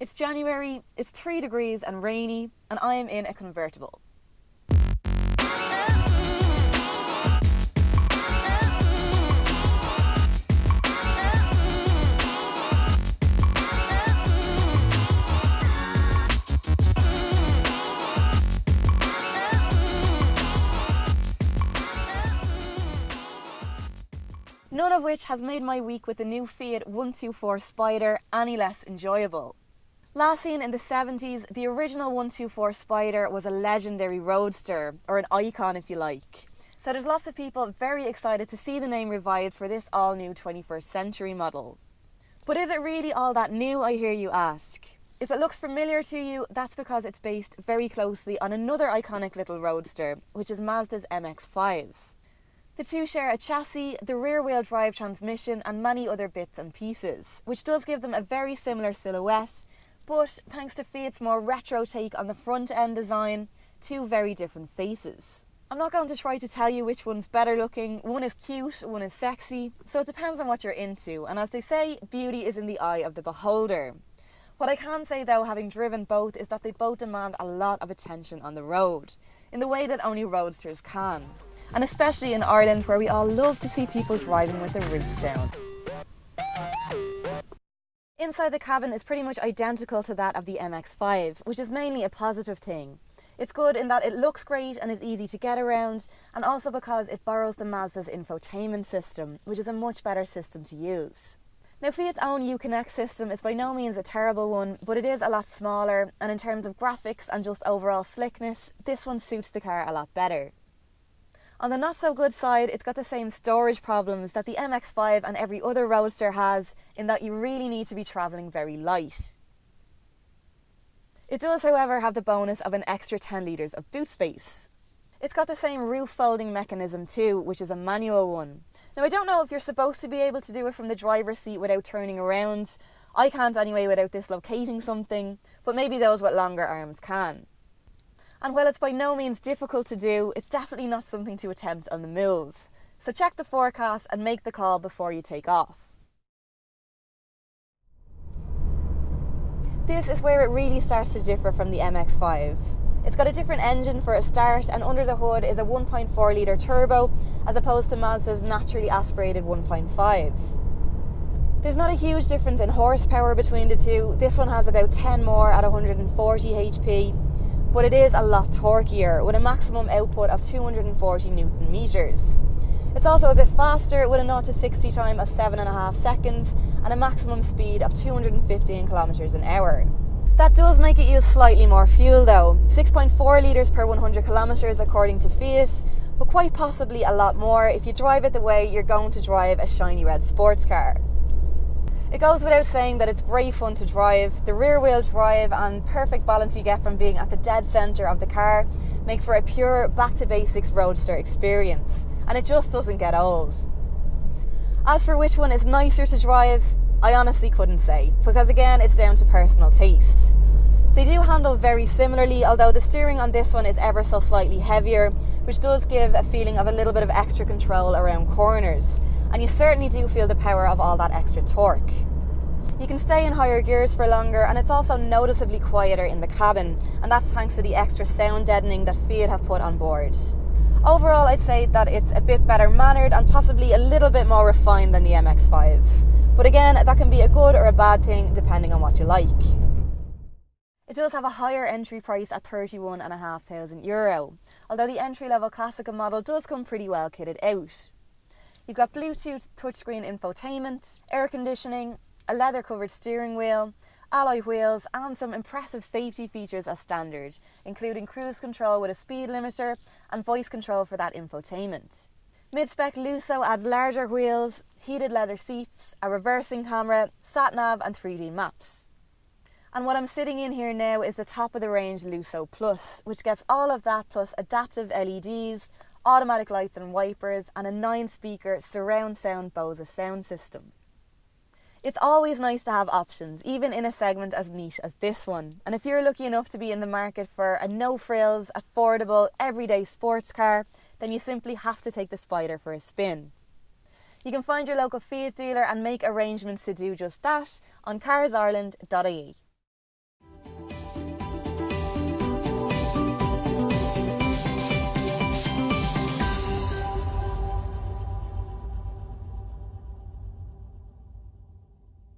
It's January, it's 3 degrees and rainy, and I am in a convertible. None of which has made my week with the new Fiat 124 Spider any less enjoyable. Last seen in the 70s, the original 124 Spider was a legendary roadster, or an icon if you like. So there's lots of people very excited to see the name revived for this all-new 21st century model. But is it really all that new, I hear you ask? If it looks familiar to you, that's because it's based very closely on another iconic little roadster, which is Mazda's MX-5. The two share a chassis, the rear-wheel drive transmission and many other bits and pieces, which does give them a very similar silhouette, but thanks to Fiat's more retro take on the front-end design, two very different faces. I'm not going to try to tell you which one's better looking. One is cute, one is sexy, so it depends on what you're into, and as they say, beauty is in the eye of the beholder. What I can say though, having driven both, is that they both demand a lot of attention on the road, in the way that only roadsters can. And especially in Ireland, where we all love to see people driving with the roofs down. Inside the cabin is pretty much identical to that of the MX-5, which is mainly a positive thing. It's good in that it looks great and is easy to get around, and also because it borrows the Mazda's infotainment system, which is a much better system to use. Now, Fiat's own Uconnect system is by no means a terrible one, but it is a lot smaller, and in terms of graphics and just overall slickness, this one suits the car a lot better. On the not so good side, it's got the same storage problems that the MX-5 and every other roadster has, in that you really need to be travelling very light. It does, however, have the bonus of an extra 10 litres of boot space. It's got the same roof folding mechanism too, which is a manual one. Now, I don't know if you're supposed to be able to do it from the driver's seat without turning around. I can't anyway without dislocating something, but maybe those with longer arms can. And while it's by no means difficult to do, it's definitely not something to attempt on the move. So check the forecast and make the call before you take off. This is where it really starts to differ from the MX-5. It's got a different engine for a start, and under the hood is a 1.4 litre turbo as opposed to Mazda's naturally aspirated 1.5. There's not a huge difference in horsepower between the two. This one has about 10 more at 140 HP. But it is a lot torquier, with a maximum output of 240 Newton meters. It's also a bit faster, with a 0 to 60 time of 7.5 seconds and a maximum speed of 215 kilometers an hour. That does make it use slightly more fuel though, 6.4 litres per 100 kilometers according to Fiat, but quite possibly a lot more if you drive it the way you're going to drive a shiny red sports car. It goes without saying that it's great fun to drive. The rear-wheel drive and perfect balance you get from being at the dead centre of the car make for a pure back-to-basics roadster experience, and it just doesn't get old. As for which one is nicer to drive, I honestly couldn't say, because again, it's down to personal taste. They do handle very similarly, although the steering on this one is ever so slightly heavier, which does give a feeling of a little bit of extra control around corners. And you certainly do feel the power of all that extra torque. You can stay in higher gears for longer, and it's also noticeably quieter in the cabin, and that's thanks to the extra sound deadening that Fiat have put on board. Overall, I'd say that it's a bit better mannered and possibly a little bit more refined than the MX-5. But again, that can be a good or a bad thing depending on what you like. It does have a higher entry price at €31,500, although the entry-level Classica model does come pretty well kitted out. You've got Bluetooth touchscreen infotainment, air conditioning, a leather-covered steering wheel, alloy wheels, and some impressive safety features as standard, including cruise control with a speed limiter and voice control for that infotainment. Mid-spec Lusso adds larger wheels, heated leather seats, a reversing camera, sat-nav and 3D maps. And what I'm sitting in here now is the top-of-the-range Lusso Plus, which gets all of that plus adaptive LEDs, automatic lights and wipers, and a 9-speaker surround sound Bose sound system. It's always nice to have options, even in a segment as niche as this one. And if you're lucky enough to be in the market for a no-frills, affordable, everyday sports car, then you simply have to take the Spider for a spin. You can find your local Fiat dealer and make arrangements to do just that on CarsIreland.ie.